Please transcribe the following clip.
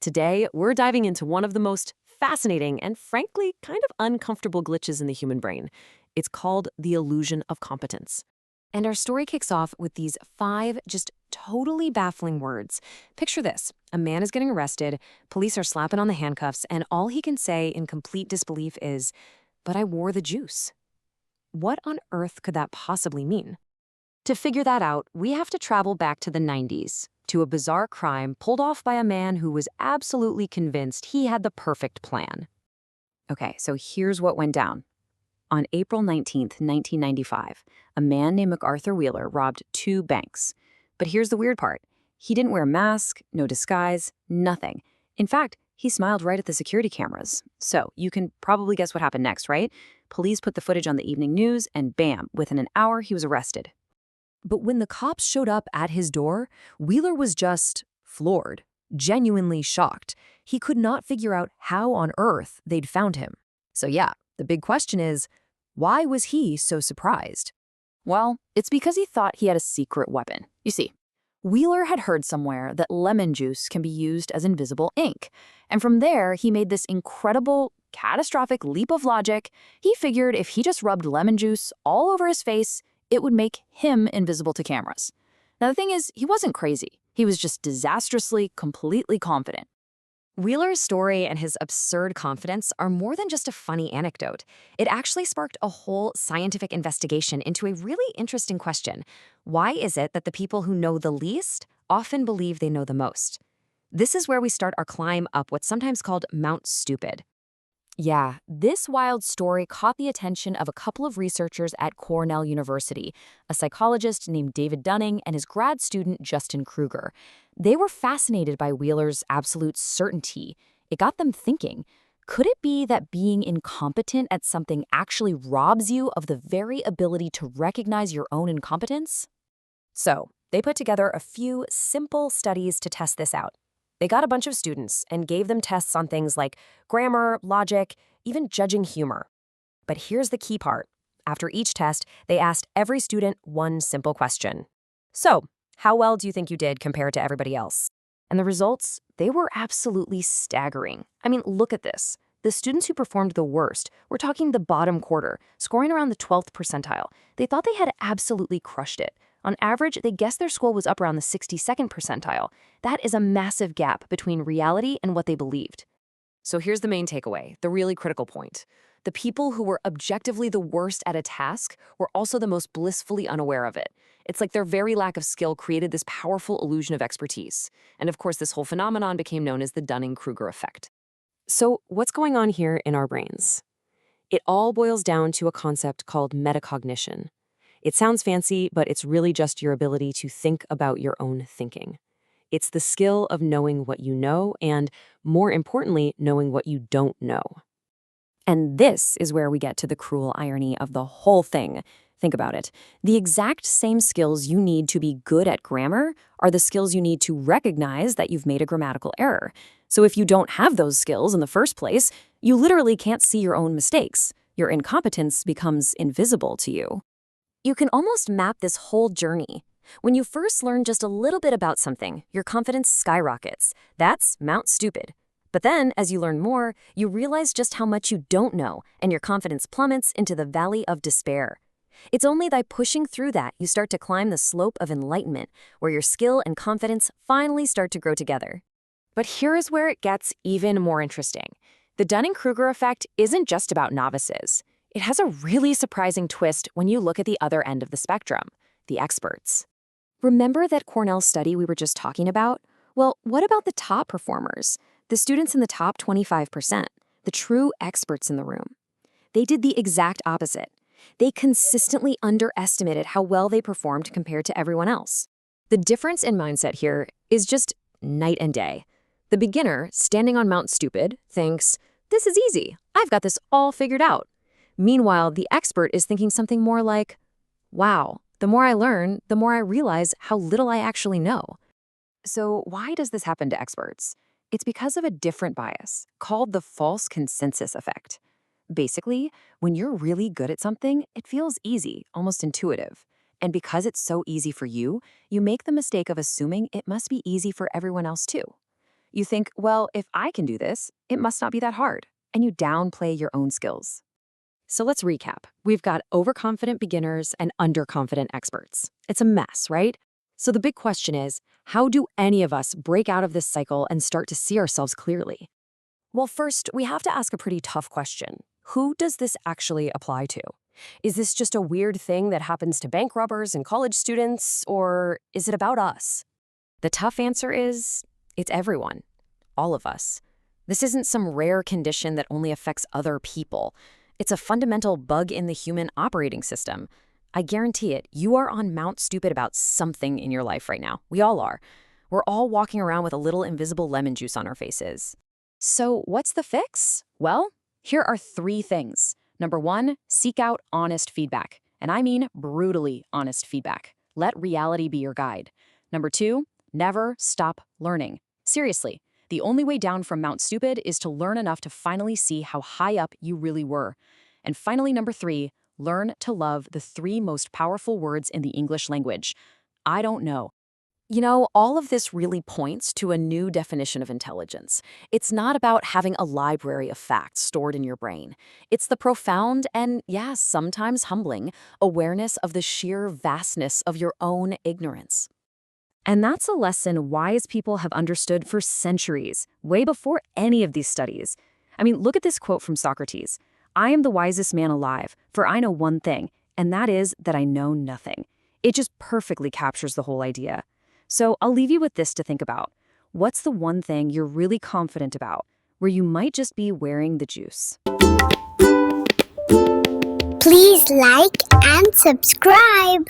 Today, we're diving into one of the most fascinating and frankly kind of uncomfortable glitches in the human brain. It's called the illusion of competence. And our story kicks off with these 5 just totally baffling words. Picture this. A man is getting arrested, police are slapping on the handcuffs, and all he can say in complete disbelief is, "But I wore the juice." What on earth could that possibly mean? To figure that out, we have to travel back to the 90s, to a bizarre crime pulled off by a man who was absolutely convinced he had the perfect plan. Okay, so here's what went down. On April 19th, 1995, a man named MacArthur Wheeler robbed 2 banks. But here's the weird part. He didn't wear a mask, no disguise, nothing. In fact, he smiled right at the security cameras. So you can probably guess what happened next, right? Police put the footage on the evening news, and bam, within an hour, he was arrested. But when the cops showed up at his door, Wheeler was just floored, genuinely shocked. He could not figure out how on earth they'd found him. So yeah, the big question is, why was he so surprised? Well, it's because he thought he had a secret weapon. You see, Wheeler had heard somewhere that lemon juice can be used as invisible ink. And from there, he made this incredible, catastrophic leap of logic. He figured if he just rubbed lemon juice all over his face, it would make him invisible to cameras. Now, the thing is, he wasn't crazy. He was just disastrously, completely confident. Wheeler's story and his absurd confidence are more than just a funny anecdote. It actually sparked a whole scientific investigation into a really interesting question. Why is it that the people who know the least often believe they know the most? This is where we start our climb up what's sometimes called Mount Stupid. Yeah, this wild story caught the attention of a couple of researchers at Cornell University, a psychologist named David Dunning and his grad student Justin Kruger. They were fascinated by Wheeler's absolute certainty. It got them thinking, could it be that being incompetent at something actually robs you of the very ability to recognize your own incompetence? So, they put together a few simple studies to test this out. They got a bunch of students and gave them tests on things like grammar, logic, even judging humor. But here's the key part. After each test, they asked every student one simple question. So, how well do you think you did compared to everybody else? And the results, they were absolutely staggering. I mean, look at this. The students who performed the worst, we're talking the bottom quarter, scoring around the 12th percentile. They thought they had absolutely crushed it. On average, they guessed their school was up around the 62nd percentile. That is a massive gap between reality and what they believed. So here's the main takeaway, the really critical point. The people who were objectively the worst at a task were also the most blissfully unaware of it. It's like their very lack of skill created this powerful illusion of expertise. And of course, this whole phenomenon became known as the Dunning-Kruger Effect. So what's going on here in our brains? It all boils down to a concept called metacognition. It sounds fancy, but it's really just your ability to think about your own thinking. It's the skill of knowing what you know and, more importantly, knowing what you don't know. And this is where we get to the cruel irony of the whole thing. Think about it. The exact same skills you need to be good at grammar are the skills you need to recognize that you've made a grammatical error. So if you don't have those skills in the first place, you literally can't see your own mistakes. Your incompetence becomes invisible to you. You can almost map this whole journey. When you first learn just a little bit about something, your confidence skyrockets. That's Mount Stupid. But then, as you learn more, you realize just how much you don't know, and your confidence plummets into the valley of despair. It's only by pushing through that you start to climb the slope of enlightenment, where your skill and confidence finally start to grow together. But here is where it gets even more interesting. The Dunning-Kruger effect isn't just about novices. It has a really surprising twist when you look at the other end of the spectrum, the experts. Remember that Cornell study we were just talking about? Well, what about the top performers? The students in the top 25%, the true experts in the room. They did the exact opposite. They consistently underestimated how well they performed compared to everyone else. The difference in mindset here is just night and day. The beginner, standing on Mount Stupid, thinks, "This is easy. I've got this all figured out." Meanwhile, the expert is thinking something more like, "Wow, the more I learn, the more I realize how little I actually know." So why does this happen to experts? It's because of a different bias called the false consensus effect. Basically, when you're really good at something, it feels easy, almost intuitive. And because it's so easy for you, you make the mistake of assuming it must be easy for everyone else too. You think, well, if I can do this, it must not be that hard, and you downplay your own skills. So let's recap. We've got overconfident beginners and underconfident experts. It's a mess, right? So the big question is, how do any of us break out of this cycle and start to see ourselves clearly? Well, first, we have to ask a pretty tough question. Who does this actually apply to? Is this just a weird thing that happens to bank robbers and college students, or is it about us? The tough answer is, it's everyone. All of us. This isn't some rare condition that only affects other people. It's a fundamental bug in the human operating system. I guarantee it, you are on Mount Stupid about something in your life right now. We all are. We're all walking around with a little invisible lemon juice on our faces. So what's the fix? Well, here are 3 things. Number 1, seek out honest feedback. And I mean brutally honest feedback. Let reality be your guide. Number 2, never stop learning. Seriously, the only way down from Mount Stupid is to learn enough to finally see how high up you really were. And finally, number 3, learn to love the 3 most powerful words in the English language. I don't know. You know, all of this really points to a new definition of intelligence. It's not about having a library of facts stored in your brain. It's the profound and, yeah, sometimes humbling awareness of the sheer vastness of your own ignorance. And that's a lesson wise people have understood for centuries, way before any of these studies. I mean, look at this quote from Socrates. "I am the wisest man alive, for I know one thing, and that is that I know nothing." It just perfectly captures the whole idea. So I'll leave you with this to think about. What's the one thing you're really confident about, where you might just be wearing the juice? Please like and subscribe.